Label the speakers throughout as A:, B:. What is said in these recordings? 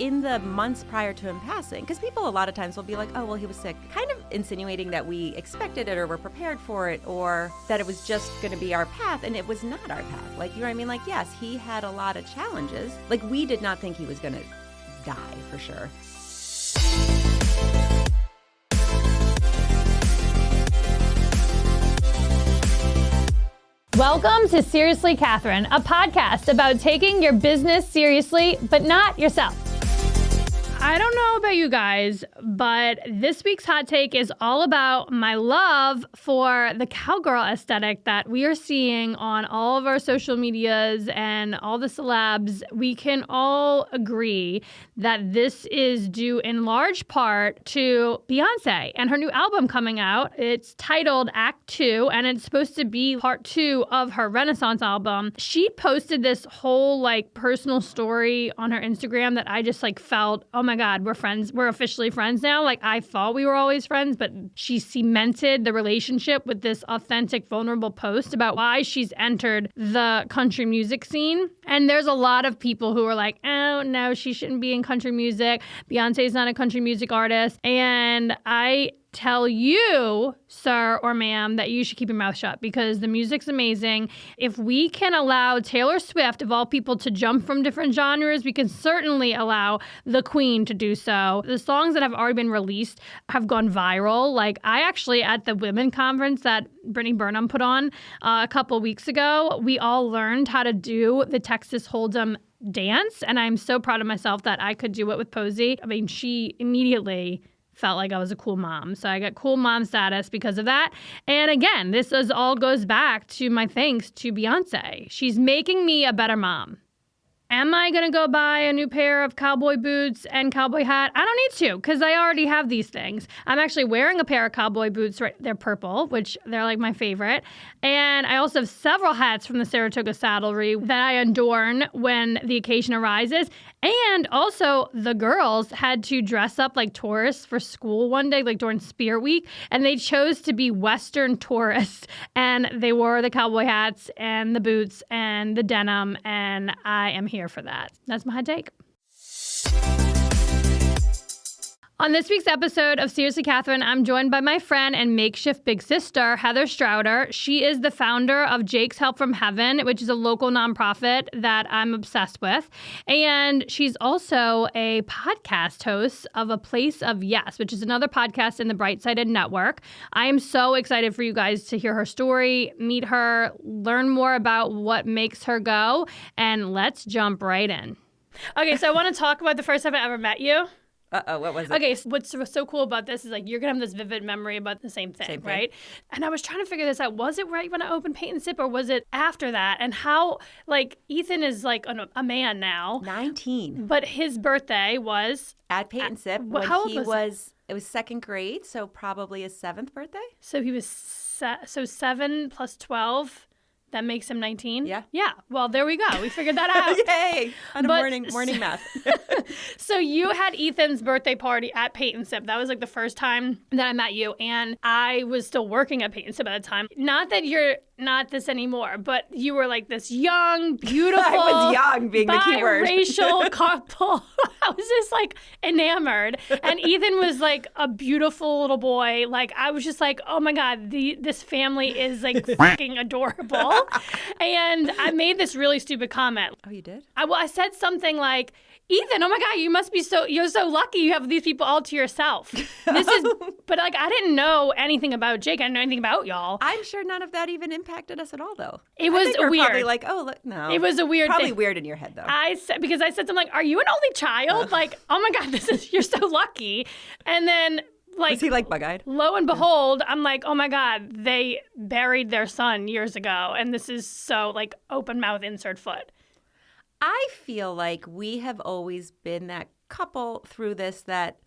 A: in the months prior to him passing, because people a lot of times will be like, oh, well, he was sick, kind of insinuating that we expected it or were prepared for it or that it was just going to be our path, and it was not our path. Like, you know what I mean? Like, yes, he had a lot of challenges. Like, we did not think he was going to die, for sure.
B: Welcome to Seriously Catherine, a podcast about taking your business seriously, but not yourself. I don't know about you guys, but this week's hot take is all about my love for the cowgirl aesthetic that we are seeing on all of our social medias and all the celebs. We can all agree that this is due in large part to Beyonce and her new album coming out. It's titled Act 2, and it's supposed to be part 2 of her Renaissance album. She posted this whole personal story on her Instagram that I just felt, oh my God, we're friends. We're officially friends now. I thought we were always friends, but she cemented the relationship with this authentic, vulnerable post about why she's entered the country music scene. And there's a lot of people who are like, oh no, she shouldn't be in country music. Beyonce's not a country music artist. And I tell you, sir or ma'am, that you should keep your mouth shut because the music's amazing. If we can allow Taylor Swift, of all people, to jump from different genres, we can certainly allow the Queen to do so. The songs that have already been released have gone viral. I actually, at the women conference that Brittany Burnham put on a couple weeks ago, we all learned how to do the Texas Hold'em dance, and I'm so proud of myself that I could do it with Posey. I mean, she immediately felt like I was a cool mom. So I got cool mom status because of that. And again, all goes back to my thanks to Beyonce. She's making me a better mom. Am I going to go buy a new pair of cowboy boots and cowboy hat? I don't need to because I already have these things. I'm actually wearing a pair of cowboy boots. They're purple, which they're my favorite. And I also have several hats from the Saratoga Saddlery that I adorn when the occasion arises. And also the girls had to dress up like tourists for school one day, during Spirit Week. And they chose to be Western tourists. And they wore the cowboy hats and the boots and the denim. And I am here for that. That's my hot take. On this week's episode of Seriously Catherine, I'm joined by my friend and makeshift big sister, Heather Straughter. She is the founder of Jake's Help from Heaven, which is a local nonprofit that I'm obsessed with. And she's also a podcast host of A Place of Yes, which is another podcast in the Bright Sided Network. I am so excited for you guys to hear her story, meet her, learn more about what makes her go, and let's jump right in. Okay, so I want to talk about the first time I ever met you.
A: Uh-oh, what was it?
B: Okay, so what's so cool about this is you're going to have this vivid memory about the same thing, right? And I was trying to figure this out. Was it right when I opened Paint and Sip or was it after that? And how, Ethan is a man now.
A: 19.
B: But his birthday was?
A: At Paint and Sip when
B: how old
A: he was, it was second grade, so probably his 7th birthday.
B: So he was, 7 plus 12. That makes him 19?
A: Yeah.
B: Yeah. Well, there we go. We figured that out.
A: Yay! On a morning math.
B: So you had Ethan's birthday party at Paint and Sip. That was the first time that I met you. And I was still working at Paint and Sip at the time. Not that you're not this anymore, but you were this young, beautiful,
A: I was young, being the key word,
B: biracial couple. I was just enamored. And Ethan was a beautiful little boy. I was just oh my God, this family is fucking adorable. And I made this really stupid comment.
A: Oh, you did?
B: I said something like, Ethan, oh my God, you're so lucky you have these people all to yourself. But I didn't know anything about Jake. I didn't know anything about y'all.
A: I'm sure none of that even impacted us at all, though.
B: It was weird.
A: Probably oh, look, no.
B: It was a weird
A: Probably
B: thing.
A: Weird in your head, though.
B: Because I said something are you an only child? Oh my God, you're so lucky. And then
A: was he bug-eyed?
B: Lo and behold, I'm oh my God, they buried their son years ago. And this is so open mouth, insert foot.
A: I feel like we have always been that couple through this that,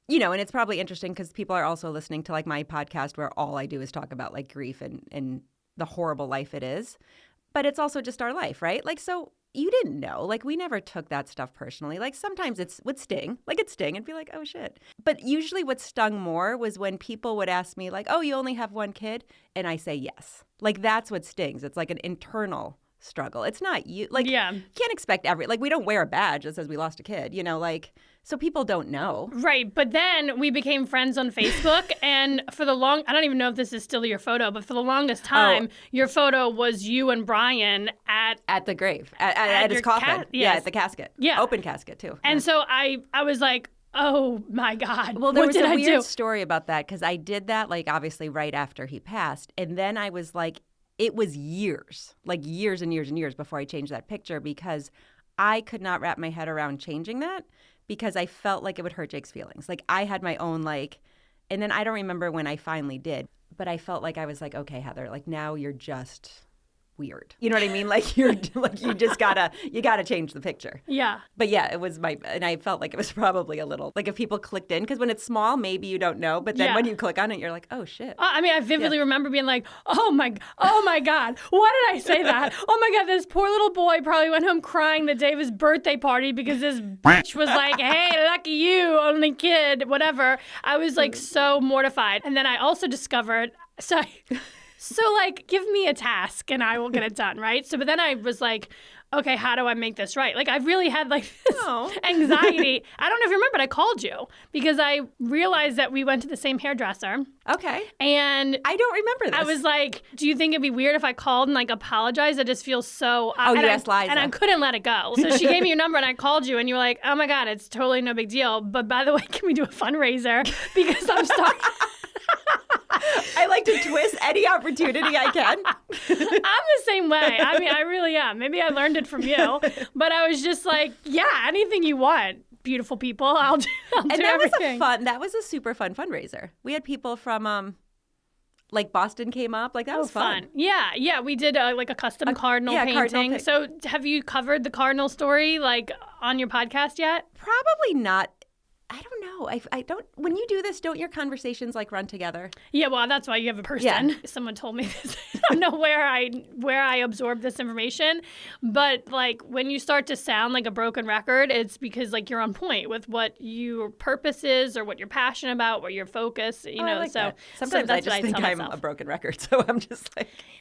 A: and it's probably interesting because people are also listening to my podcast where all I do is talk about grief and the horrible life it is. But it's also just our life, right? So you didn't know. We never took that stuff personally. Sometimes it would sting. It'd sting and be oh, shit. But usually what stung more was when people would ask me oh, you only have one kid? And I say yes. That's what stings. It's an internal struggle. It's not you. Like,
B: Yeah.
A: you can't expect we don't wear a badge that says we lost a kid, so people don't know.
B: Right. But then we became friends on Facebook. And for I don't even know if this is still your photo, but for the longest time, your photo was you and Brian
A: at the grave, at his coffin.
B: Yes.
A: Yeah, at the casket.
B: Yeah.
A: Open casket, too.
B: And so I was like, oh, my God.
A: Well, there
B: what
A: was
B: did
A: a
B: I
A: weird
B: do?
A: story about that because I did that, obviously right after he passed. And then I was like, it was years and years and years before I changed that picture because I could not wrap my head around changing that because I felt like it would hurt Jake's feelings. I had my own, and then I don't remember when I finally did, but I felt like I was like, okay, Heather, now you're just weird. You know what I mean? You just gotta change the picture.
B: Yeah.
A: But yeah, it was and I felt like it was probably a little, if people clicked in, because when it's small, maybe you don't know, but then when you click on it, you're like, oh shit.
B: I mean, I vividly remember being like, oh my God, why did I say that? Oh my God, this poor little boy probably went home crying the day of his birthday party because this bitch was like, hey, lucky you, only kid, whatever. I was so mortified. And then I also discovered, So give me a task and I will get it done, right? But then I was like, okay, how do I make this right? I really had this anxiety. I don't know if you remember, but I called you because I realized that we went to the same hairdresser.
A: Okay.
B: And
A: I don't remember this.
B: I was like, do you think it'd be weird if I called and apologized? I just feel so...
A: Oh, you asked Liza.
B: And I couldn't let it go. So she gave me your number and I called you and you were like, oh my God, it's totally no big deal. But by the way, can we do a fundraiser? Because I'm starting...
A: I like to twist any opportunity I can.
B: I'm the same way. I mean, I really am. Maybe I learned it from you. But I was just like, yeah, anything you want, beautiful people, I'll do everything.
A: That was a super fun fundraiser. We had people from Boston came up. That was fun.
B: Yeah. We did a custom cardinal painting.
A: Cardinal
B: so have you covered the cardinal story on your podcast yet?
A: Probably not. I don't know. I don't. When you do this, don't your conversations run together?
B: Yeah, well, that's why you have a person. Yeah. Someone told me this. I don't know where I absorbed this information, but when you start to sound like a broken record, it's because you're on point with what your purpose is or what you're passionate about, what your focus. You know,
A: that. Sometimes I just think I'm a broken record, so I'm just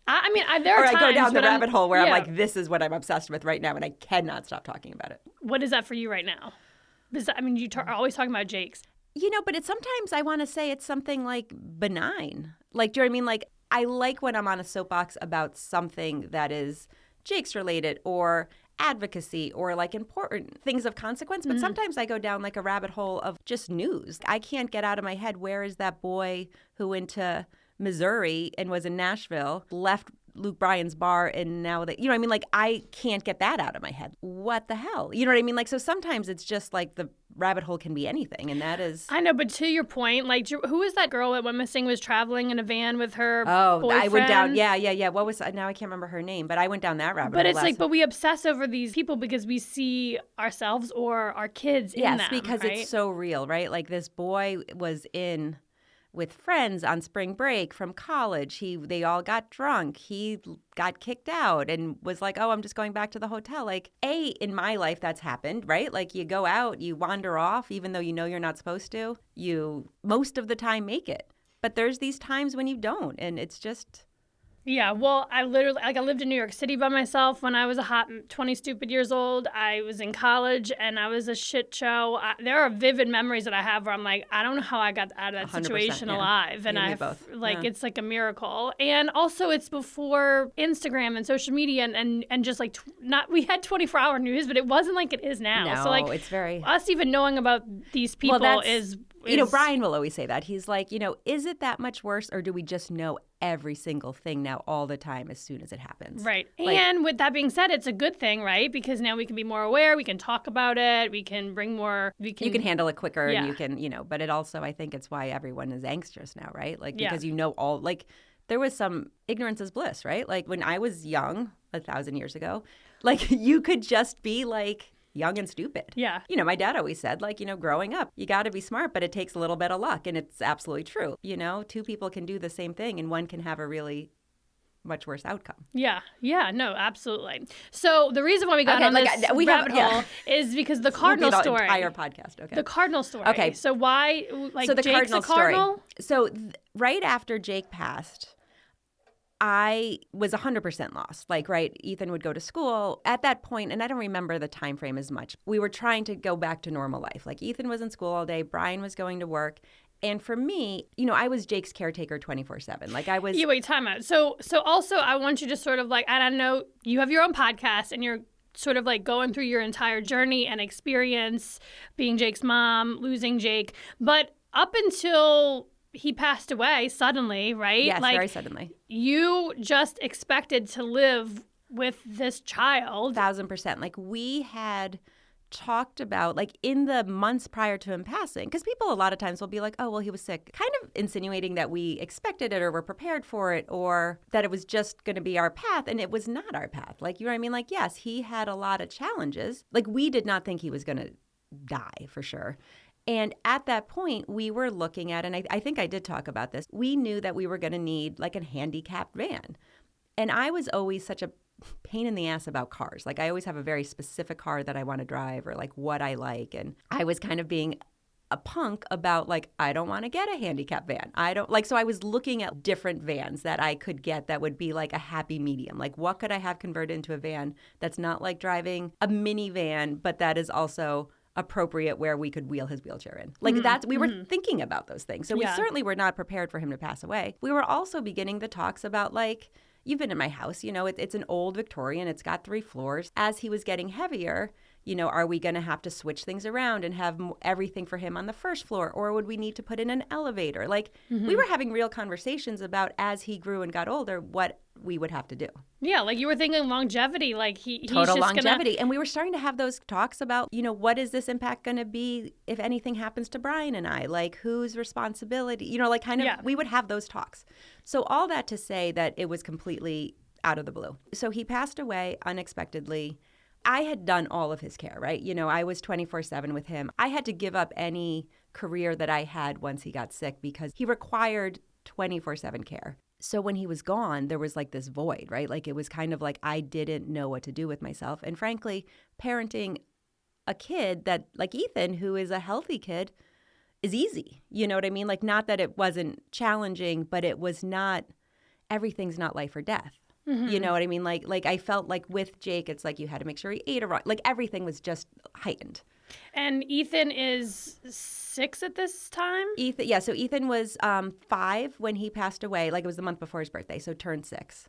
B: I mean, there are times
A: I go down the rabbit hole where I'm like, this is what I'm obsessed with right now, and I cannot stop talking about it.
B: What is that for you right now? I mean, you are always talking about Jake's.
A: But it's sometimes I want to say it's something benign. Do you know what I mean? I like when I'm on a soapbox about something that is Jake's related or advocacy or important things of consequence. But sometimes I go down a rabbit hole of just news. I can't get out of my head, where is that boy who went to Missouri and was in Nashville, left Luke Bryan's bar, and now that, you know what I mean? I can't get that out of my head. What the hell? You know what I mean? So sometimes it's just the rabbit hole can be anything, and that is...
B: I know, but to your point, who was that girl that went missing, was traveling in a van with her boyfriend?
A: I went down, yeah. What was, now I can't remember her name, but I went down that rabbit hole.
B: But it's but we obsess over these people because we see ourselves or our kids in them,
A: because
B: right?
A: It's so real, right? This boy was in... with friends on spring break from college. They all got drunk. He got kicked out and was like, oh, I'm just going back to the hotel. In my life, that's happened, right? You go out, you wander off, even though you know you're not supposed to. You, most of the time, make it. But there's these times when you don't, and it's just...
B: Yeah, well, I literally, I lived in New York City by myself when I was a hot 20 stupid years old. I was in college and I was a shit show. There are vivid memories that I have where I'm like, I don't know how I got out of that situation alive. And it's a miracle. And also it's before Instagram and social media and just we had 24-hour news, but it wasn't like it is now.
A: No,
B: so
A: it's very...
B: Us even knowing about these people is...
A: Brian will always say that. He's like, is it that much worse, or do we just know every single thing now all the time as soon as it happens?
B: Right. And with that being said, it's a good thing, right? Because now we can be more aware, we can talk about it, we can bring more... You
A: can handle it quicker, and you can, but it also, I think it's why everyone is anxious now, right? Because all... there was some ignorance is bliss, right? When I was young, 1,000 years ago, you could just be young and stupid.
B: Yeah.
A: My dad always said, growing up, you got to be smart, but it takes a little bit of luck. And it's absolutely true. Two people can do the same thing and one can have a really much worse outcome.
B: Yeah. Yeah. No, absolutely. So the reason why we got on this rabbit hole is because the cardinal story.
A: Entire podcast. Okay.
B: The cardinal story.
A: Okay.
B: So why,
A: so the
B: Jake's
A: cardinal story. So right after Jake passed, I was 100% lost. Like, right, Ethan would go to school at that point, and I don't remember the time frame as much. We were trying to go back to normal life. Like, Ethan was in school all day, Brian was going to work. And for me, I was Jake's caretaker 24/7. Like, I was.
B: Yeah, wait, time out. So also, I want you to sort of like, and I know you have your own podcast, and you're sort of like going through your entire journey and experience being Jake's mom, losing Jake, but up until he passed away suddenly, right?
A: Yes,
B: like,
A: very suddenly.
B: You just expected to live with this child.
A: 1,000%. Like, we had talked about, like, in the months prior to him passing, because people a lot of times will be like, oh, well, he was sick, kind of insinuating that we expected it or were prepared for it or that it was just going to be our path. And it was not our path. Like, you know what I mean? Like, yes, he had a lot of challenges. Like, we did not think he was going to die for sure. And at that point, we were looking at, and I think I did talk about this, we knew that we were going to need like a handicapped van. And I was always such a pain in the ass about cars. Like, I always have a very specific car that I want to drive or like what I like. And I was kind of being a punk about like, I don't want to get a handicapped van. So I was looking at different vans that I could get that would be like a happy medium. Like, what could I have converted into a van that's not like driving a minivan, but that is also appropriate where we could wheel his wheelchair in. Like, we were thinking about those things. So we certainly were not prepared for him to pass away. We were also beginning the talks about, like, you've been in my house, it's an old Victorian, it's got 3 floors. As he was getting heavier, are we going to have to switch things around and have everything for him on the first floor? Or would we need to put in an elevator? Like, we were having real conversations about, as he grew and got older, what we would have to do.
B: Yeah, like you were thinking longevity, like he's
A: total
B: just
A: longevity. And we were starting to have those talks about, what is this impact going to be if anything happens to Brian and I? Like, whose responsibility? Like kind of, we would have those talks. So all that to say that it was completely out of the blue. So he passed away unexpectedly. I had done all of his care, right? I was 24/7 with him. I had to give up any career that I had once he got sick because he required 24/7 care. So when he was gone, there was like this void, right? Like, it was kind of like I didn't know what to do with myself. And frankly, parenting a kid that, like Ethan, who is a healthy kid, is easy. You know what I mean? Like, not that it wasn't challenging, but it was not, everything's not life or death. You know what I mean? Like I felt like with Jake, it's like you had to make sure he ate like everything was just heightened.
B: And Ethan is 6 at this time?
A: So Ethan was 5 when he passed away. Like, it was the month before his birthday, so turned 6.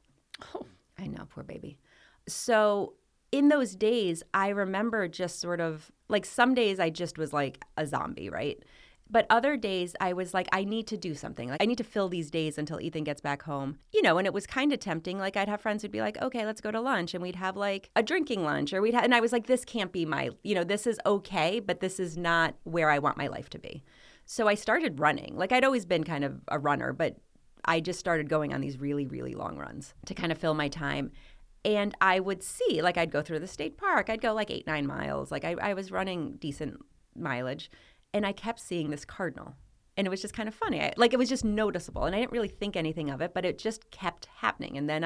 B: Oh.
A: I know, poor baby. So in those days, I remember just sort of, like, some days I just was like a zombie, right? But other days I was like, I need to do something. Like, I need to fill these days until Ethan gets back home. And it was kind of tempting. Like, I'd have friends who'd be like, okay, let's go to lunch. And we'd have like a drinking lunch or and I was like, this can't be my, this is okay, but this is not where I want my life to be. So I started running. Like, I'd always been kind of a runner, but I just started going on these really, really long runs to kind of fill my time. And I would see, like, I'd go through the state park. I'd go like 8-9 miles. Like, I was running decent mileage. And I kept seeing this cardinal. And it was just kind of funny. It was just noticeable. And I didn't really think anything of it, but it just kept happening. And then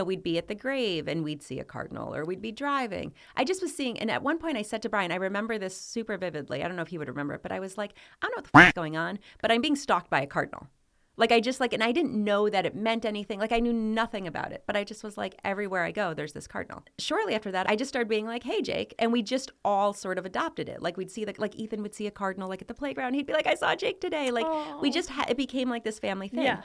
A: we'd be at the grave and we'd see a cardinal, or we'd be driving. I just was seeing, and at one point I said to Brian, I remember this super vividly. I don't know if he would remember it, but I was like, I don't know what the f is going on, but I'm being stalked by a cardinal. Like, and I didn't know that it meant anything. Like, I knew nothing about it, but I just was like, everywhere I go, there's this cardinal. Shortly after that, I just started being like, hey, Jake. And we just all sort of adopted it. Like, we'd see, like Ethan would see a cardinal, like, at the playground. He'd be like, I saw Jake today. Like, we just, it became like this family thing.
B: Yeah.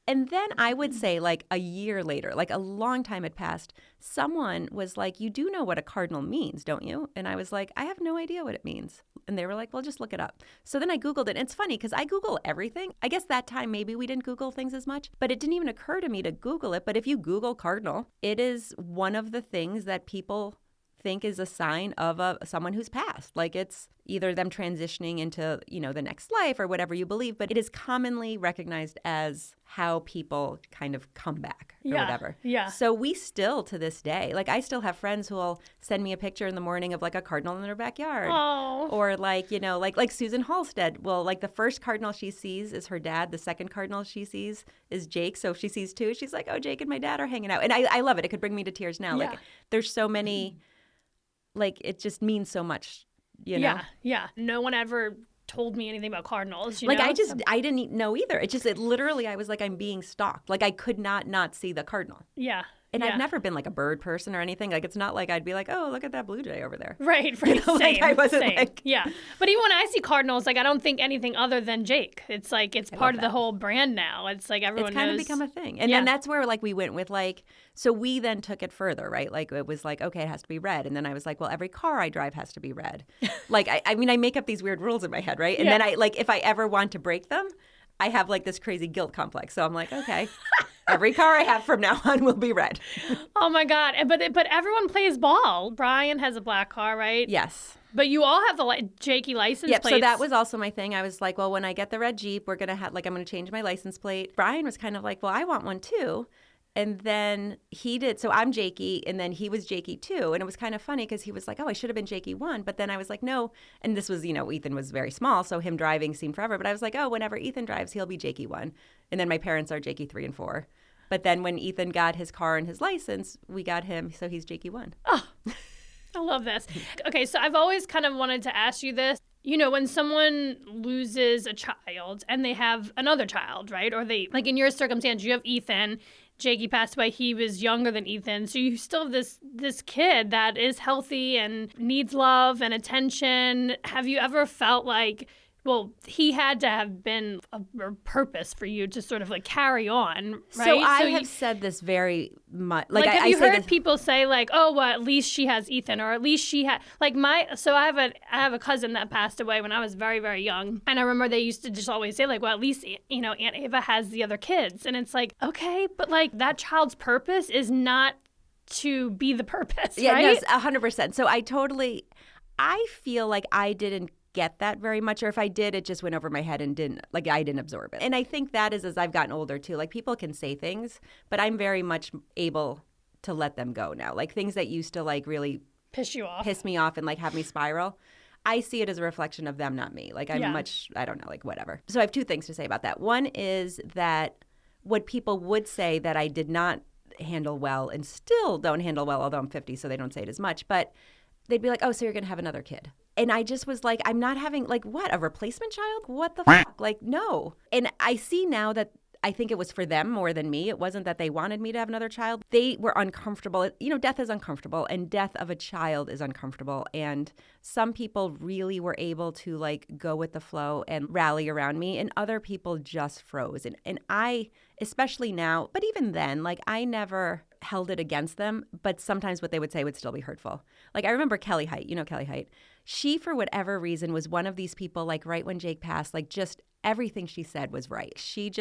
A: And then I would say, like, a year later, like a long time had passed, someone was like, you do know what a cardinal means, don't you? And I was like, I have no idea what it means. And they were like, well, just look it up. So then I Googled it. And it's funny because I Google everything. I guess that time maybe we didn't Google things as much, but it didn't even occur to me to Google it. But if you Google cardinal, it is one of the things that people think is a sign of someone who's passed. Like, it's either them transitioning into, the next life or whatever you believe, but it is commonly recognized as how people kind of come back or whatever.
B: Yeah.
A: So we still, to this day, like, I still have friends who will send me a picture in the morning of like a cardinal in their backyard.
B: Oh.
A: Or like, like Susan Halstead. Well, like, the first cardinal she sees is her dad. The second cardinal she sees is Jake. So if she sees 2, she's like, oh, Jake and my dad are hanging out. And I love it. It could bring me to tears now.
B: Yeah.
A: Like, there's so many, like, it just means so much, you know?
B: Yeah. No one ever told me anything about cardinals. You
A: like,
B: know?
A: I didn't know either. It literally, I was like, I'm being stalked. Like, I could not see the cardinal.
B: Yeah.
A: And
B: yeah.
A: I've never been like a bird person or anything. Like, it's not like I'd be like, oh, look at that blue jay over there.
B: Right.
A: You know,
B: Same.
A: like, I wasn't
B: same.
A: like.
B: Yeah. But even when I see cardinals, like, I don't think anything other than Jake. It's like, it's part of the whole brand now. It's like everyone
A: It's kind
B: knows.
A: of become a thing. And then that's where, like, we went with, like, so we then took it further, right? Like, it was like, okay, it has to be red. And then I was like, well, every car I drive has to be red. Like, I mean, I make up these weird rules in my head, right? And then if I ever want to break them, I have like this crazy guilt complex. So I'm like, okay, every car I have from now on will be red.
B: Oh my God. But everyone plays ball. Brian has a black car, right?
A: Yes.
B: But you all have the Jakey license plates.
A: So that was also my thing. I was like, well, when I get the red Jeep, we're going to have, like, I'm going to change my license plate. Brian was kind of like, well, I want one too. And then he did. So I'm Jakey, and then he was Jakey too. And it was kind of funny because he was like, oh, I should have been Jakey 1. But then I was like, no. And this was, Ethan was very small, so him driving seemed forever. But I was like, oh, whenever Ethan drives, he'll be Jakey 1. And then my parents are Jakey 3 and 4. But then when Ethan got his car and his license, we got him, so he's Jakey 1.
B: Oh, I love this. Okay, so I've always kind of wanted to ask you this. You know, when someone loses a child and they have another child, right? Or they, like in your circumstance, you have Ethan. Jakey passed away. He was younger than Ethan. So you still have this kid that is healthy and needs love and attention. Have you ever felt like, well, he had to have been a purpose for you to sort of like carry on, right?
A: So I have said this very much.
B: Like have you heard people say like, oh, well, at least she has Ethan, or at least she had like so I have a cousin that passed away when I was very, very young. And I remember they used to just always say like, well, at least, Aunt Ava has the other kids. And it's like, okay, but like that child's purpose is not to be the purpose,
A: yeah,
B: right?
A: No, 100%. So I feel like I didn't get that very much, or if I did, it just went over my head and I didn't absorb it. And I think that is as I've gotten older too. Like, people can say things, but I'm very much able to let them go now. Like, things that used to like really
B: piss me off
A: and like have me spiral, I see it as a reflection of them, not me. Like, I'm I don't know, like whatever. So I have two things to say about that. One is that what people would say that I did not handle well and still don't handle well, although I'm 50, so they don't say it as much, but they'd be like, oh, so you're going to have another kid. And I just was like, I'm not having, like, what, a replacement child? What the fuck? Like, no. And I see now that I think it was for them more than me. It wasn't that they wanted me to have another child. They were uncomfortable. Death is uncomfortable, and death of a child is uncomfortable. And some people really were able to, like, go with the flow and rally around me, and other people just froze. And I, especially now, but even then, like, I never held it against them, but sometimes what they would say would still be hurtful. Like, I remember Kelly Height. You know Kelly Height. She, for whatever reason, was one of these people, like, right when Jake passed, like, just everything she said was right.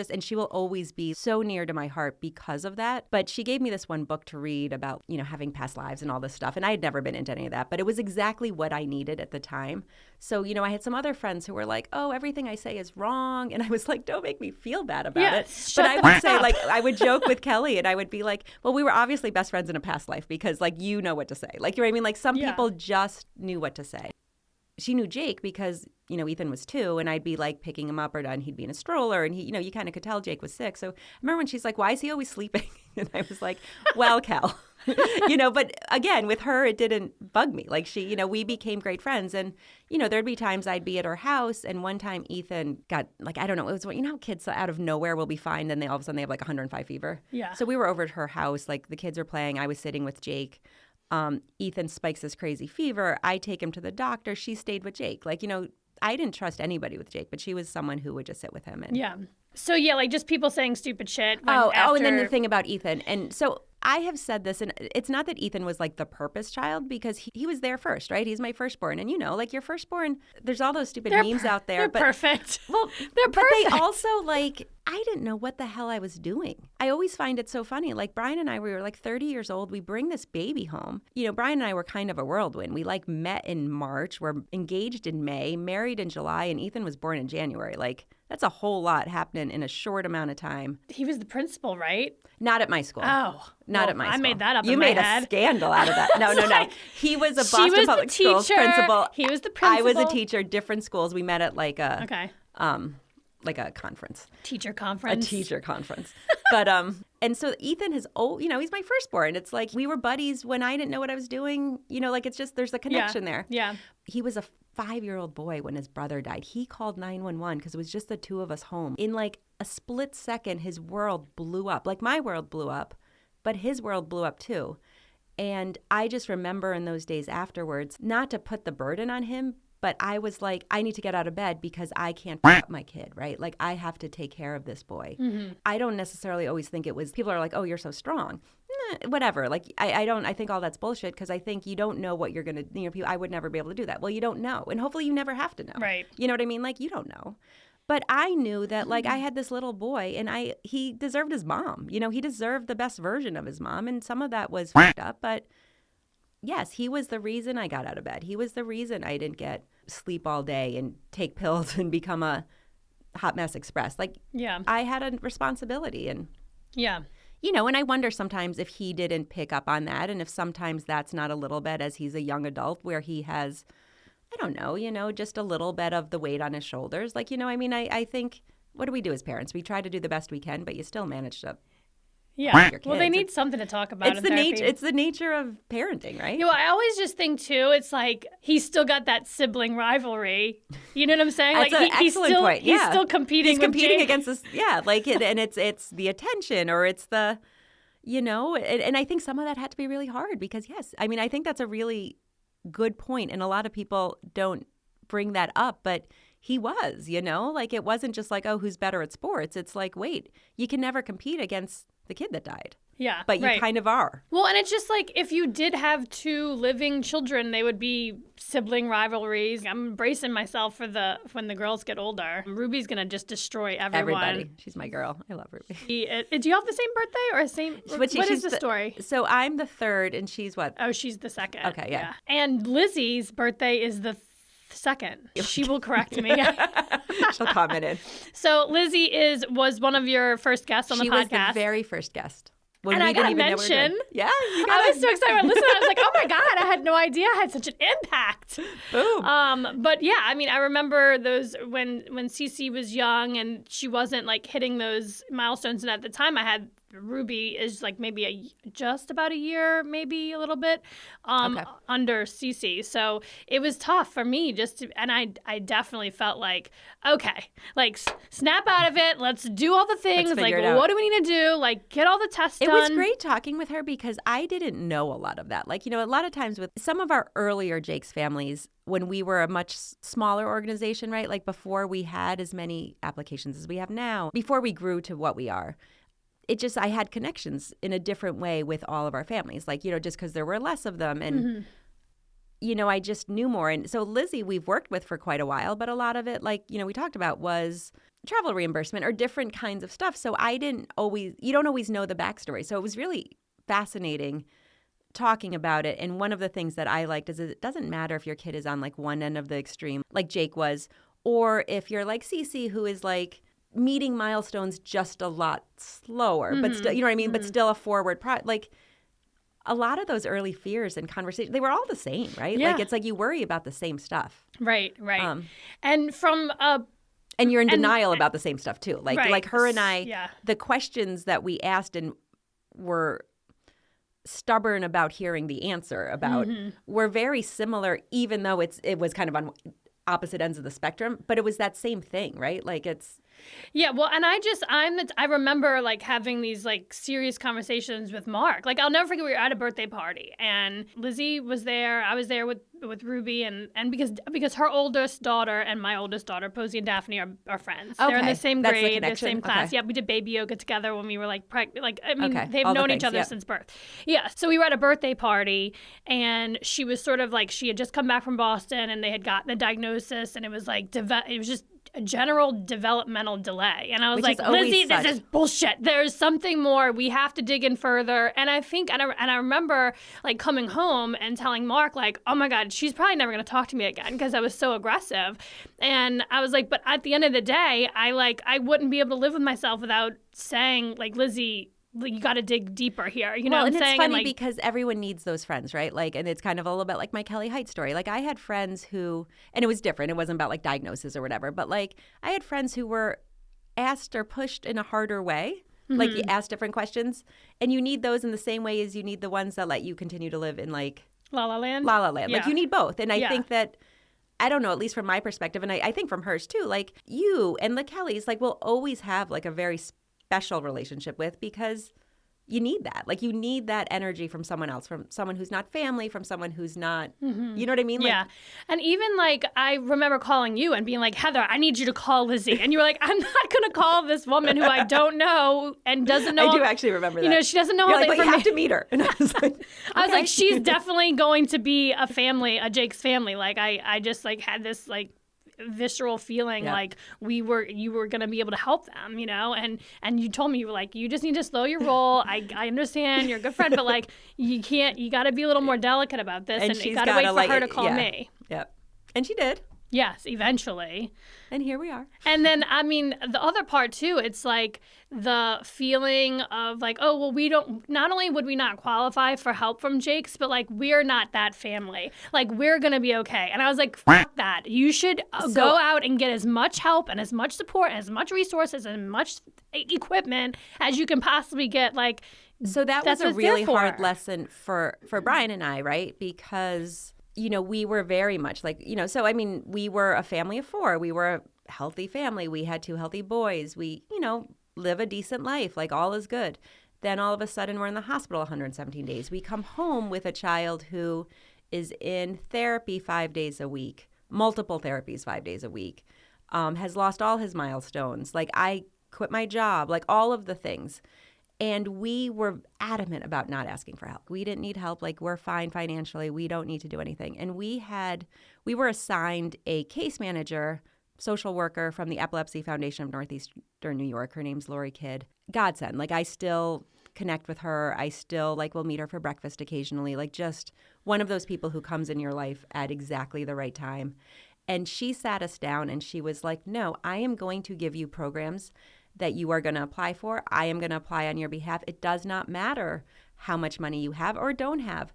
A: And she will always be so near to my heart because of that. But she gave me this one book to read about, having past lives and all this stuff. And I had never been into any of that, but it was exactly what I needed at the time. So, I had some other friends who were like, oh, everything I say is wrong. And I was like, don't make me feel bad about it. But I would say, like, I would joke with Kelly and I would be like, well, we were obviously best friends in a past life because, like, you know what to say. Like, you know what I mean? Like, some people just knew what to say. She knew Jake because, Ethan was 2, and I'd be like picking him up, and he'd be in a stroller, and he, you kind of could tell Jake was sick. So I remember when she's like, why is he always sleeping? And I was like, well, Kel, but again, with her, it didn't bug me. Like, she, we became great friends, and, there'd be times I'd be at her house, and one time Ethan got, like, I don't know, it was, how kids out of nowhere will be fine, then all of a sudden they have like 105 fever. Yeah. So we were over at her house, like the kids were playing, I was sitting with Jake. Ethan spikes this crazy fever. I take him to the doctor. She stayed with Jake. Like, I didn't trust anybody with Jake, but she was someone who would just sit with him. And
B: yeah. So, like just people saying stupid shit.
A: And then the thing about Ethan. And so I have said this, and it's not that Ethan was like the purpose child because he was there first, right? He's my firstborn. And like your firstborn, there's all those stupid memes out there.
B: They're perfect.
A: Well,
B: they're perfect.
A: But they also like, I didn't know what the hell I was doing. I always find it so funny. Like Brian and I, we were like 30 years old. We bring this baby home. Brian and I were kind of a whirlwind. We like met in March. We're engaged in May, married in July, and Ethan was born in January. Like, that's a whole lot happening in a short amount of time.
B: He was the principal, right?
A: Not at my school.
B: Oh.
A: Not at my school.
B: I made that up
A: You
B: in my
A: made
B: head.
A: a scandal out of that. No. He was a Boston Public Schools principal.
B: He was the principal.
A: I was a teacher, different schools. We met at like a like a conference.
B: Teacher conference.
A: A teacher conference. But, and so Ethan is old, he's my firstborn. It's like we were buddies when I didn't know what I was doing. Like it's just, there's a connection there.
B: Yeah.
A: He was a 5-year-old boy when his brother died. He called 911 because it was just the two of us home. In like a split second, his world blew up. Like my world blew up, but his world blew up too. And I just remember in those days afterwards, not to put the burden on him, but I was like, I need to get out of bed because I can't pick up my kid, right? Like I have to take care of this boy. Mm-hmm. I don't necessarily always think it was, people are like, oh, you're so strong. Whatever. Like I think all that's bullshit because I think you don't know what you're going to, I would never be able to do that. Well, you don't know. And hopefully you never have to know.
B: Right.
A: You know what I mean? Like you don't know. But I knew that like I had this little boy and he deserved his mom. He deserved the best version of his mom. And some of that was fucked up. But yes, he was the reason I got out of bed. He was the reason I didn't get sleep all day and take pills and become a hot mess express. Like I had a responsibility and and I wonder sometimes if he didn't pick up on that and if sometimes that's not a little bit as he's a young adult where he has, I don't know, just a little bit of the weight on his shoulders. Like, I think, what do we do as parents? We try to do the best we can, but you still manage to your kids.
B: Well, they need something to talk about.
A: It's the nature of parenting, right?
B: I always just think too. It's like he's still got that sibling rivalry. You know what I'm saying?
A: That's an excellent point.
B: He's still competing.
A: He's competing against this. Yeah, like and it's the attention or it's the, and I think some of that had to be really hard because I think that's a really good point, and a lot of people don't bring that up, but he was, like it wasn't just like, oh, who's better at sports? It's like, wait, you can never compete against the kid that died.
B: Yeah.
A: But you kind of are.
B: Well, and it's just like if you did have 2 living children, they would be sibling rivalries. I'm bracing myself for when the girls get older. Ruby's going to just destroy everyone.
A: Everybody. She's my girl. I love Ruby.
B: Do you have the same birthday or same? What is the story?
A: So I'm the third and she's what?
B: Oh, she's the second.
A: Okay, yeah.
B: And Lizzie's birthday is the second. She will correct me.
A: She'll comment in.
B: So Lizzie was one of your first guests on the podcast.
A: She was the very first guest.
B: And I got to mention,
A: I
B: was so excited about listening. I was like, oh my God, I had no idea I had such an impact.
A: Boom.
B: But yeah, I remember those when Cece was young and she wasn't like hitting those milestones. And at the time I had Ruby is like maybe just about a year, maybe a little bit under Cece. So it was tough for me and I definitely felt like, okay, like snap out of it. Let's do all the things. Like, what do we need to do? Like, get all the tests done.
A: It was great talking with her because I didn't know a lot of that. Like, a lot of times with some of our earlier Jake's families, when we were a much smaller organization, right? Like before we had as many applications as we have now, before we grew to what we are. I had connections in a different way with all of our families, like, just because there were less of them. And, I just knew more. And so Lizzie, we've worked with for quite a while, but a lot of it, like, we talked about was travel reimbursement or different kinds of stuff. So you don't always know the backstory. So it was really fascinating talking about it. And one of the things that I liked is it doesn't matter if your kid is on like one end of the extreme, like Jake was, or if you're like Cece, who is like, meeting milestones just a lot slower, but still, but still a forward like a lot of those early fears and conversations, they were all the same, right?
B: Yeah.
A: Like it's like you worry about the same stuff.
B: Right. And from
A: and you're in denial about the same stuff too. Like like her and I,
B: yeah.
A: The questions that we asked and were stubborn about hearing the answer about were very similar, even though it was kind of on opposite ends of the spectrum, but it was that same thing, right? Like it's
B: Yeah, well, and I remember like having these like serious conversations with Mark. Like I'll never forget, we were at a birthday party and Lizzie was there. I was there with Ruby and because her oldest daughter and my oldest daughter, Posey and Daphne, are friends.
A: Okay.
B: They're in the same
A: That's
B: grade,
A: the
B: the same class.
A: Okay.
B: Yeah, we did baby yoga together when we were like
A: Okay.
B: they've
A: All the
B: known
A: things,
B: each other
A: yep.
B: since birth. Yeah, so we were at a birthday party and she was sort of like, she had just come back from Boston and they had gotten the diagnosis and it was like it was just a general developmental delay. And I was like, Lizzie, this is bullshit. There's something more. We have to dig in further. And I think, and I remember like coming home and telling Mark like, oh my God, she's probably never going to talk to me again because I was so aggressive. And I was like, but at the end of the day, I wouldn't be able to live with myself without saying like, Lizzie, you got to dig deeper here. You know what I'm saying?
A: It's funny
B: and
A: because everyone needs those friends, right? Like, and it's kind of a little bit like my Kelly Height story. Like I had friends who, and it was different. It wasn't about like diagnosis or whatever, but like I had friends who were asked or pushed in a harder way. Like you ask different questions, and you need those in the same way as you need the ones that let you continue to live in like
B: La La Land.
A: La La Land.
B: Yeah.
A: Like you need both. And I
B: Yeah.
A: think that, I don't know, at least from my perspective, and I think from hers too, like you and the Kellys, like will always have like a very special relationship with, because you need that. Like you need that energy from someone else, from someone who's not family, from someone who's not, you know what I mean?
B: Yeah.
A: Like,
B: And even like, I remember calling you and being like, Heather, I need you to call Lizzie. And you were like, I'm not going to call this woman who I don't know and doesn't know.
A: I do actually remember that.
B: You know, she doesn't know
A: You're
B: all
A: like,
B: the
A: but you have
B: information.
A: to meet her. And I was like,
B: I was
A: okay.
B: like, she's definitely going to be a family, a Jake's family. Like I just like had this like visceral feeling like you were going to be able to help them, you know, and you told me, you were like, you just need to slow your roll. I understand you're a good friend, but like you got to be a little more delicate about this, and you got to wait for her to call me.
A: Yep. And she did.
B: Yes, eventually.
A: And here we are.
B: And then, I mean, the other part too, it's like the feeling of like, oh, well, not only would we not qualify for help from Jake's, but like, we're not that family. Like, we're going to be okay. And I was like, fuck that. You should go out and get as much help and as much support and as much resources and much equipment as you can possibly get. Like,
A: so that was a really hard lesson for Brian and I, right? Because, you know, we were very much like, you know, so I mean, we were a family of 4. We were a healthy family. We had 2 healthy boys. We, you know, live a decent life. Like all is good. Then all of a sudden we're in the hospital 117 days. We come home with a child who is in therapy 5 days a week, multiple therapies 5 days a week, has lost all his milestones. Like I quit my job, like all of the things. And we were adamant about not asking for help. We didn't need help. Like, we're fine financially. We don't need to do anything. And we were assigned a case manager, social worker from the Epilepsy Foundation of Northeastern New York. Her name's Lori Kidd. Godsend. Like, I still connect with her. I still, like, will meet her for breakfast occasionally. Like, just one of those people who comes in your life at exactly the right time. And she sat us down and she was like, no, I am going to give you programs that you are going to apply for. I am going to apply on your behalf. It does not matter how much money you have or don't have.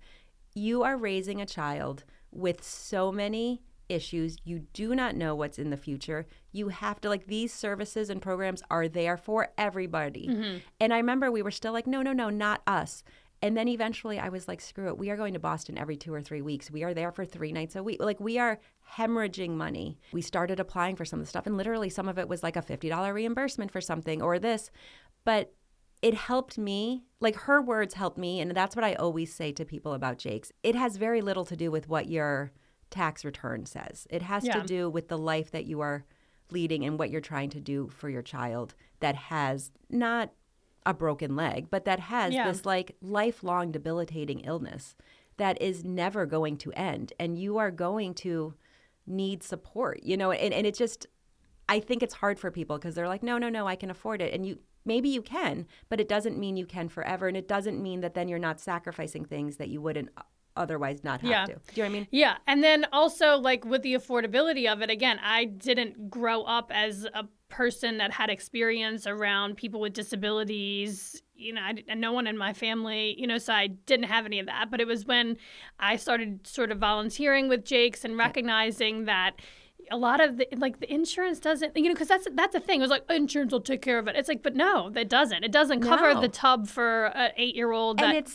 A: You are raising a child with so many issues. You do not know what's in the future. You have to, like, these services and programs are there for everybody. Mm-hmm. And I remember we were still like, no, not us. And then eventually I was like, screw it. We are going to Boston every 2 or 3 weeks. We are there for 3 nights a week. Like, we are hemorrhaging money. We started applying for some of the stuff, and literally some of it was like a $50 reimbursement for something or this. But it helped me. Like, her words helped me. And that's what I always say to people about Jake's. It has very little to do with what your tax return says. It has to do with the life that you are leading and what you're trying to do for your child that has not a broken leg, but that has this like lifelong debilitating illness that is never going to end. And you are going to need support, you know, and it just, I think it's hard for people because they're like, no, I can afford it. And maybe you can, but it doesn't mean you can forever. And it doesn't mean that then you're not sacrificing things that you wouldn't otherwise not have to. Do you know what I mean?
B: Yeah. And then also, like, with the affordability of it, again, I didn't grow up as a person that had experience around people with disabilities. You know, no one in my family, you know, so I didn't have any of that. But it was when I started sort of volunteering with Jake's and recognizing that a lot of the insurance doesn't, you know, because that's the thing. It was like, insurance will take care of it. It's like, but no, that doesn't. It doesn't cover the tub for an 8-year-old.
A: And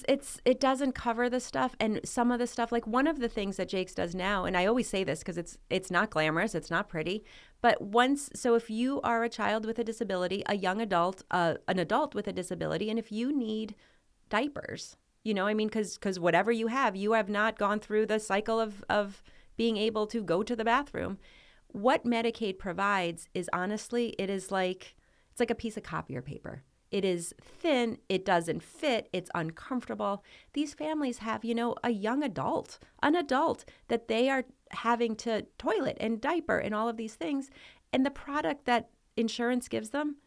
A: it doesn't cover the stuff. And some of the stuff, like one of the things that Jake's does now, and I always say this because it's not glamorous, it's not pretty, but so if you are a child with a disability, a young adult, an adult with a disability, and if you need diapers, you know, I mean, because whatever you have not gone through the cycle of being able to go to the bathroom. What Medicaid provides is honestly, it's like a piece of copier paper. It is thin, it doesn't fit, it's uncomfortable. These families have, you know, an adult that they are having to toilet and diaper and all of these things. And the product that insurance gives them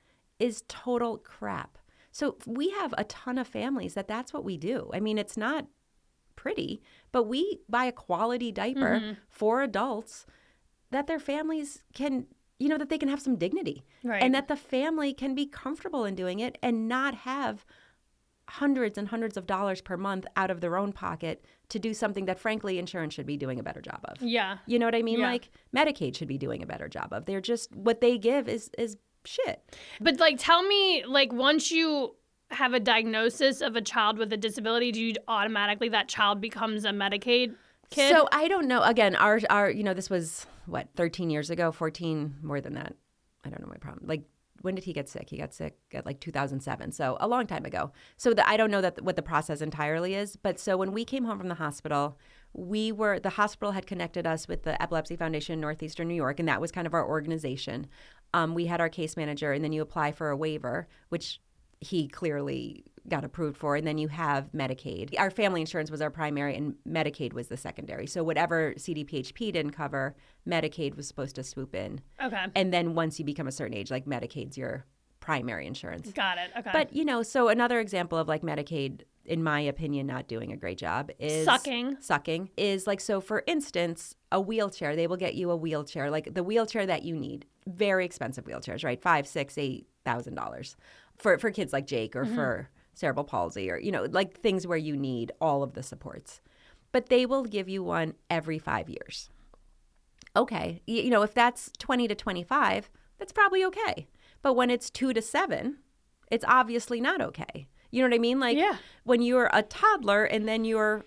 A: is total crap. So we have a ton of families that's what we do. I mean, it's not pretty, but we buy a quality diaper for adults that their families can, you know, that they can have some dignity.
B: Right.
A: And that the family can be comfortable in doing it and not have hundreds and hundreds of dollars per month out of their own pocket to do something that, frankly, insurance should be doing a better job of.
B: Yeah.
A: You know what I mean?
B: Yeah.
A: Like, Medicaid should be doing a better job of. They're just, what they give is shit.
B: But like, tell me, like, once you have a diagnosis of a child with a disability, do you automatically, that child becomes a Medicaid kid?
A: So I don't know. Again, our this was, 13 years ago, 14, more than that. I don't know my problem. Like, when did he get sick? He got sick at like 2007, so a long time ago. So I don't know what the process entirely is, but so when we came home from the hospital, the hospital had connected us with the Epilepsy Foundation in Northeastern New York, and that was kind of our organization. We had our case manager, and then you apply for a waiver, which he clearly got approved for, and then you have Medicaid. Our family insurance was our primary, and Medicaid was the secondary. So whatever CDPHP didn't cover, Medicaid was supposed to swoop in.
B: Okay.
A: And then once you become a certain age, like Medicaid's your primary insurance.
B: Got it. Okay.
A: But, so another example of like Medicaid, in my opinion, not doing a great job is Sucking is like, so for instance, a wheelchair, they will get you a wheelchair, like the wheelchair that you need. Very expensive wheelchairs, right? $5,000, $6,000, $8,000 for kids like Jake or for cerebral palsy or, like things where you need all of the supports. But they will give you one every 5 years. Okay. If that's 20 to 25, that's probably okay. But when it's 2 to 7, it's obviously not okay. You know what I mean? Like when you're a toddler and then you're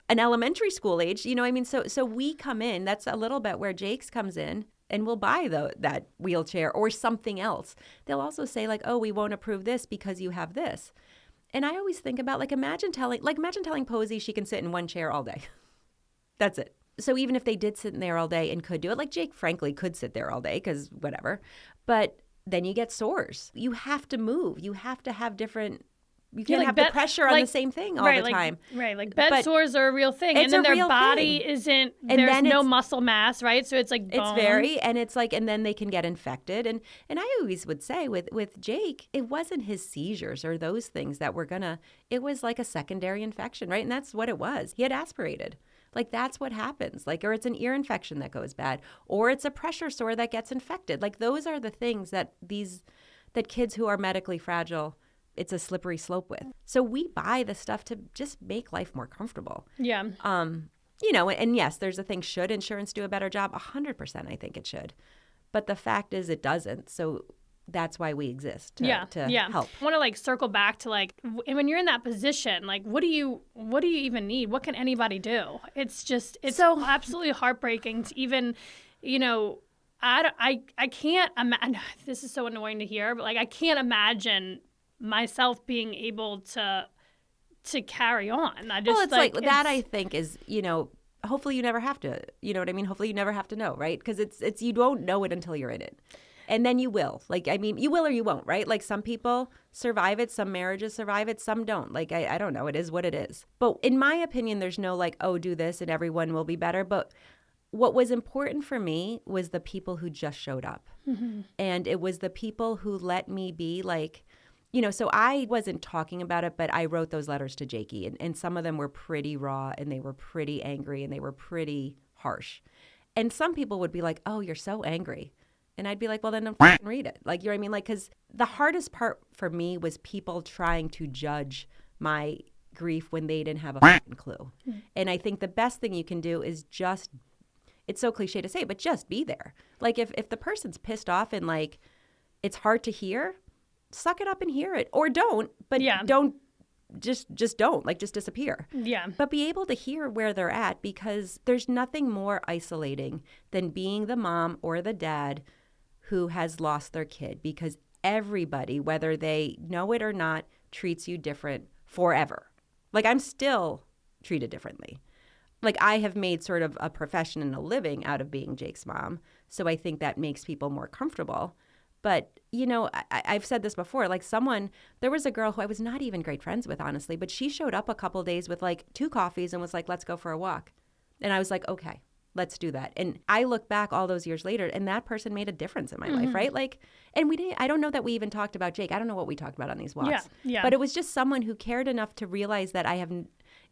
A: an elementary school age, you know what I mean? So we come in, that's a little bit where Jake's comes in, and we'll buy that wheelchair or something else. They'll also say like, oh, we won't approve this because you have this. And I always think about imagine telling Posey she can sit in one chair all day. That's it. So even if they did sit in there all day and could do it, like Jake frankly could sit there all day because whatever, but then you get sores. You have to move. You have to have different. You can't have the pressure on the same thing all the time.
B: Right, like bed sores are a real thing. And then their body isn't, there's no muscle mass, right? So it's like bone.
A: And then they can get infected. And I always would say with Jake, it wasn't his seizures or those things that were it was like a secondary infection, right? And that's what it was. He had aspirated. Like that's what happens. Like, or it's an ear infection that goes bad, or it's a pressure sore that gets infected. Like those are the things that kids who are medically fragile, it's a slippery slope with. So we buy the stuff to just make life more comfortable.
B: Yeah.
A: And yes, there's a thing, should insurance do a better job? 100% I think it should. But the fact is it doesn't. So that's why we exist to help.
B: I want to circle back to when you're in that position, what do you even need? What can anybody do? It's so absolutely heartbreaking to even, I can't imagine, this is so annoying to hear, but I can't imagine myself being able to carry on. I just
A: that I think is, hopefully you never have to, you know what I mean? Hopefully you never have to know, right? Because it's you don't know it until you're in it. And then you will. You will or you won't, right? Some people survive it, some marriages survive it, some don't. I don't know. It is what it is. But in my opinion, there's no oh, do this and everyone will be better. But what was important for me was the people who just showed up. Mm-hmm. And it was the people who let me be so I wasn't talking about it, but I wrote those letters to Jakey. And some of them were pretty raw and they were pretty angry and they were pretty harsh. And some people would be like, oh, you're so angry. And I'd be like, well, then don't read it. You know what I mean? Because the hardest part for me was people trying to judge my grief when they didn't have a clue. Mm-hmm. And I think the best thing you can do is just, it's so cliche to say, but just be there. If the person's pissed off and it's hard to hear, suck it up and hear it. Or don't, but don't, just don't, just disappear.
B: Yeah.
A: But be able to hear where they're at, because there's nothing more isolating than being the mom or the dad who has lost their kid, because everybody, whether they know it or not, treats you different forever. I'm still treated differently. I have made sort of a profession and a living out of being Jake's mom. So I think that makes people more comfortable. But, I've said this before, there was a girl who I was not even great friends with, honestly, but she showed up a couple days with 2 coffees and was like, let's go for a walk. And I was like, okay. Let's do that. And I look back all those years later, and that person made a difference in my life, right? And I don't know that we even talked about Jake. I don't know what we talked about on these walks.
B: Yeah.
A: But it was just someone who cared enough to realize that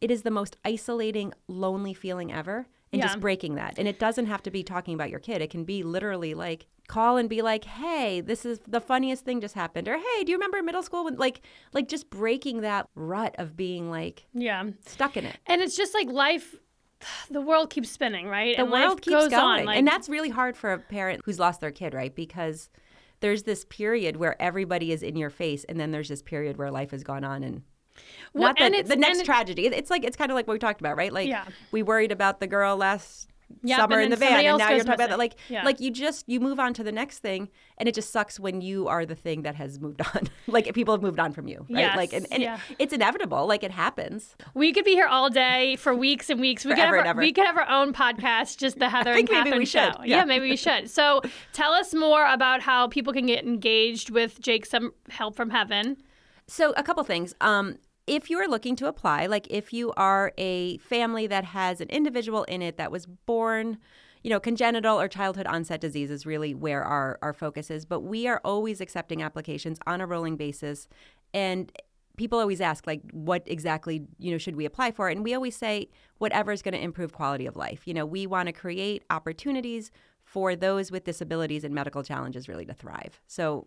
A: it is the most isolating, lonely feeling ever, and just breaking that. And it doesn't have to be talking about your kid. It can be literally call and be like, hey, this is the funniest thing just happened. Or, hey, do you remember middle school when just breaking that rut of being stuck in it.
B: And it's just life. The world keeps spinning, right?
A: The
B: and
A: world
B: life
A: keeps
B: goes
A: going.
B: on.
A: And that's really hard for a parent who's lost their kid, right? Because there's this period where everybody is in your face, and then there's this period where life has gone on and
B: Well,
A: not that the next tragedy. It's kind of like what we talked about, right? Like we worried about the girl last summer in the van, and now you're talking about that. Like you move on to the next thing, and it just sucks when you are the thing that has moved on. Like people have moved on from you, right?
B: Yes,
A: like and it's inevitable. Like it happens.
B: We could be here all day for weeks and weeks. We could have our own podcast, just the Heather and Catherine show. Yeah, maybe we should. So tell us more about how people can get engaged with Jake Some Help from Heaven.
A: So a couple things. If you are looking to apply, like if you are a family that has an individual in it that was born, congenital or childhood onset disease is really where our focus is. But we are always accepting applications on a rolling basis. And people always ask, like, what exactly, should we apply for? And we always say, whatever is going to improve quality of life. We want to create opportunities for those with disabilities and medical challenges really to thrive. So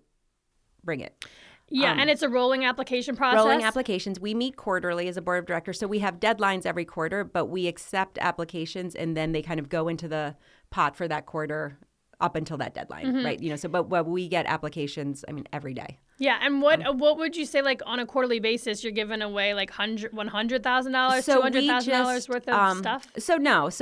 A: bring it.
B: Yeah, and it's a rolling application process?
A: Rolling applications. We meet quarterly as a board of directors, so we have deadlines every quarter, but we accept applications, and then they kind of go into the pot for that quarter up until that deadline, right? But we get applications, every day.
B: Yeah, and what would you say, like, on a quarterly basis, you're giving away, like, $100,000, $200,000 worth of stuff?
A: So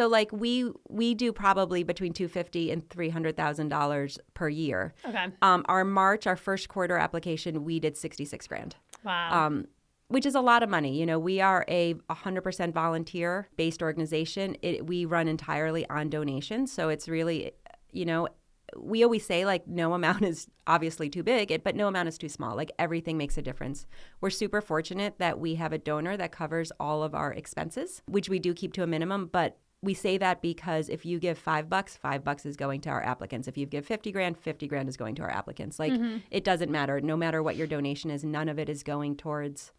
A: like, we do probably between $250,000 and $300,000 per year.
B: Okay.
A: Our first quarter application, we did $66,000.
B: Wow.
A: Which is a lot of money. We are a 100% volunteer-based organization. We run entirely on donations, so it's really, we always say, like, no amount is obviously too big, but no amount is too small. Like, everything makes a difference. We're super fortunate that we have a donor that covers all of our expenses, which we do keep to a minimum. But we say that because if you give $5, $5 is going to our applicants. If you give $50,000, $50,000 is going to our applicants. Like, it doesn't matter. No matter what your donation is, none of it is going towards...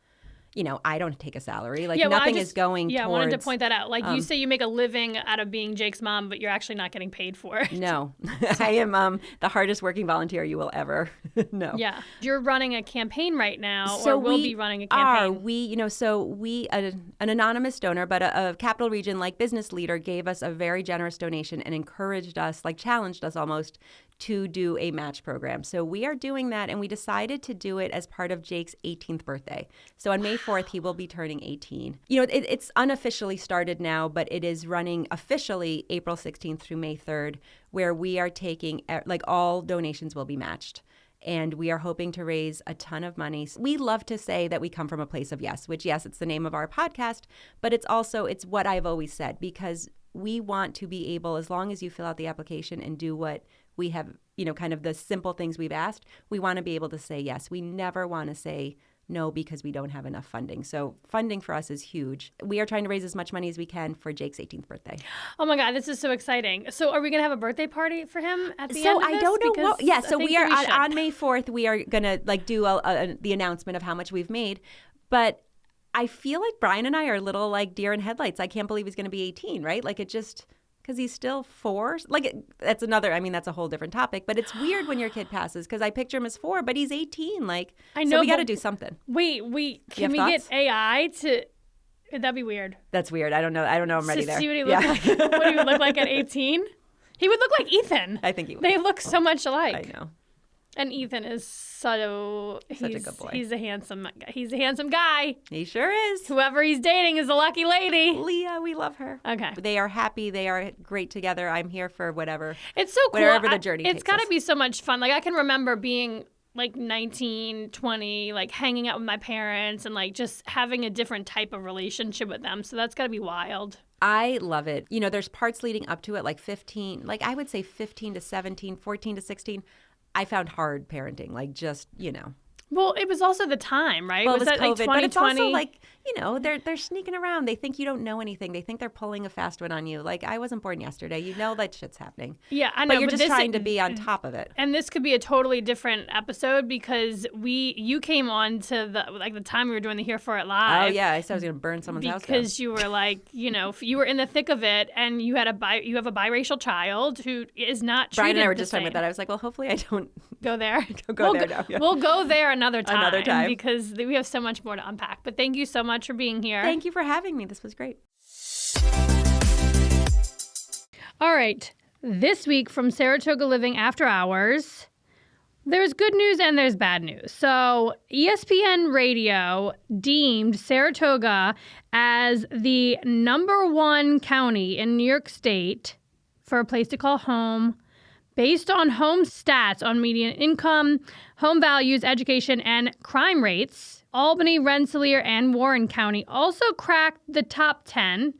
A: I don't take a salary. Like, nothing is going towards...
B: Yeah, I wanted to point that out. Like, you say you make a living out of being Jake's mom, but you're actually not getting paid for it.
A: No. I am the hardest working volunteer you will ever know.
B: Yeah. You're running a campaign right now, or will be running a campaign. An anonymous donor, but a Capital Region, like, business leader gave us a very generous donation and encouraged us, like, challenged us almost, to do a match program. So we are doing that, and we decided to do it as part of Jake's 18th birthday. So on May 4th, he will be turning 18. It's unofficially started now, but it is running officially April 16th through May 3rd, where we are taking, like, all donations will be matched. And we are hoping to raise a ton of money. We love to say that we come from a place of yes, which, yes, it's the name of our podcast, but it's what I've always said, because we want to be able, as long as you fill out the application and do what we have, kind of the simple things we've asked, we want to be able to say yes. We never want to say no because we don't have enough funding. So funding for us is huge. We are trying to raise as much money as we can for Jake's 18th birthday. Oh my God, this is so exciting. So are we going to have a birthday party for him at the end of this?
A: So I don't know. So we are on May 4th, we are going to, like, do the announcement of how much we've made. But I feel like Brian and I are little, like, deer in headlights. I can't believe he's going to be 18, right? Like, it just... Because he's still 4. Like, that's a whole different topic. But it's weird when your kid passes, because I picture him as 4, but he's 18. Like, I know, so we got to do something.
B: Wait. Can we get AI to... That'd be weird.
A: That's weird. I don't know. I'm ready there.
B: See what he look like. What he would look like at 18? He would look like Ethan.
A: I think he would.
B: They look so much alike.
A: I know.
B: And Ethan is such a good boy. He's a handsome guy.
A: He sure is.
B: Whoever he's dating is a lucky lady.
A: Leah, we love her.
B: Okay.
A: They are happy. They are great together. I'm here for whatever.
B: It's so cool.
A: Wherever the journey takes us.
B: It's got to be so much fun. Like, I can remember being, like, 19, 20, like, hanging out with my parents and, like, just having a different type of relationship with them. So that's got to be wild.
A: I love it. There's parts leading up to it, like 15, like I would say 15 to 17, 14 to 16. I found hard parenting, like, just,
B: Well, it was also the time, right?
A: Well,
B: was
A: that
B: COVID,
A: like 2020? But it's also like,
B: they're
A: sneaking around. They think you don't know anything. They think they're pulling a fast one on you. Like, I wasn't born yesterday. That shit's happening.
B: Yeah, I know.
A: But you're just trying to be on top of it.
B: And this could be a totally different episode, because you came on to the time we were doing the Here For It Live.
A: Oh yeah, I said I was going to burn someone's house down.
B: Because you were like, you were in the thick of it, and you have a biracial child who is not treated
A: Brian and I were
B: the
A: just
B: same.
A: talking about that. I was like, well, hopefully I don't
B: go there.
A: Go there now. Yeah.
B: We'll go there another time.
A: Another time.
B: Because we have so much more to unpack. But thank you so much for being here.
A: Thank you for having me. This was great.
B: All right. This week from Saratoga Living After Hours, There's good news and there's bad news. So ESPN Radio deemed Saratoga as the #1 county in New York State for a place to call home based on home stats on median income, home values, education, and crime rates. Albany, Rensselaer, and Warren County also cracked the top 10.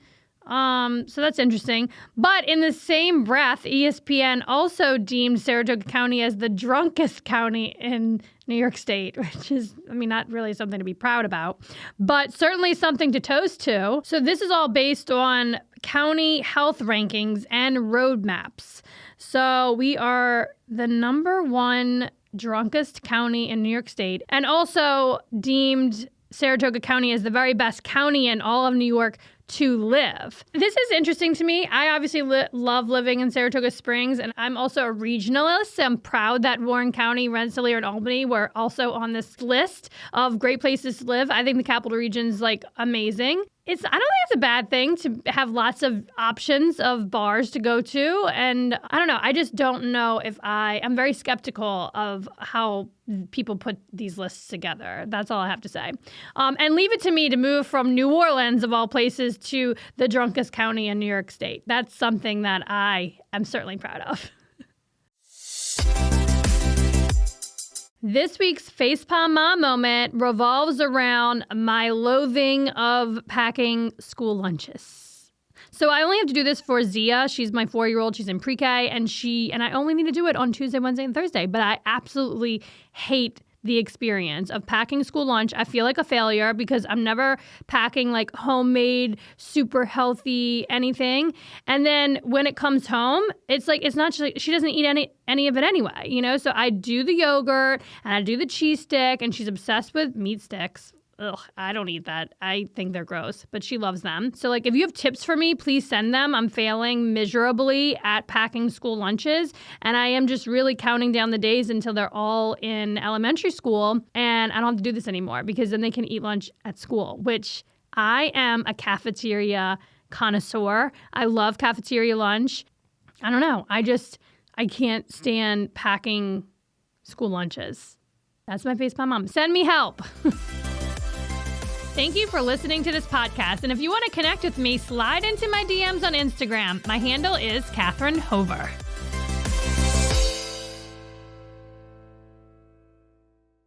B: So that's interesting. But in the same breath, ESPN also deemed Saratoga County as the drunkest county in New York State, which is, not really something to be proud about, but certainly something to toast to. So this is all based on county health rankings and roadmaps. So we are the #1 drunkest county in New York State, and also deemed Saratoga County as the very best county in all of New York to live. This is interesting to me. I obviously love living in Saratoga Springs, and I'm also a regionalist. I'm proud that Warren County, Rensselaer, and Albany were also on this list of great places to live. I think the Capital Region's amazing. I don't think it's a bad thing to have lots of options of bars to go to. And I don't know. I just don't know if I'm very skeptical of how people put these lists together. That's all I have to say. And leave it to me to move from New Orleans, of all places, to the drunkest county in New York State. That's something that I am certainly proud of. This week's Facepalm Mom moment revolves around my loathing of packing school lunches. So I only have to do this for Zia. She's my 4-year-old. She's in pre-K, and I only need to do it on Tuesday, Wednesday, and Thursday. But I absolutely hate the experience of packing school lunch. I feel like a failure because I'm never packing homemade, super healthy anything. And then when it comes home, it's not just she doesn't eat any of it anyway, So I do the yogurt and I do the cheese stick, and she's obsessed with meat sticks. Ugh, I don't eat that. I think they're gross, but she loves them. So if you have tips for me, please send them. I'm failing miserably at packing school lunches, and I am just really counting down the days until they're all in elementary school, and I don't have to do this anymore because then they can eat lunch at school, which I am a cafeteria connoisseur. I love cafeteria lunch. I don't know. I can't stand packing school lunches. That's my Facepalm Mom. Send me help. Thank you for listening to this podcast. And if you want to connect with me, slide into my DMs on Instagram. My handle is Catherine Hover.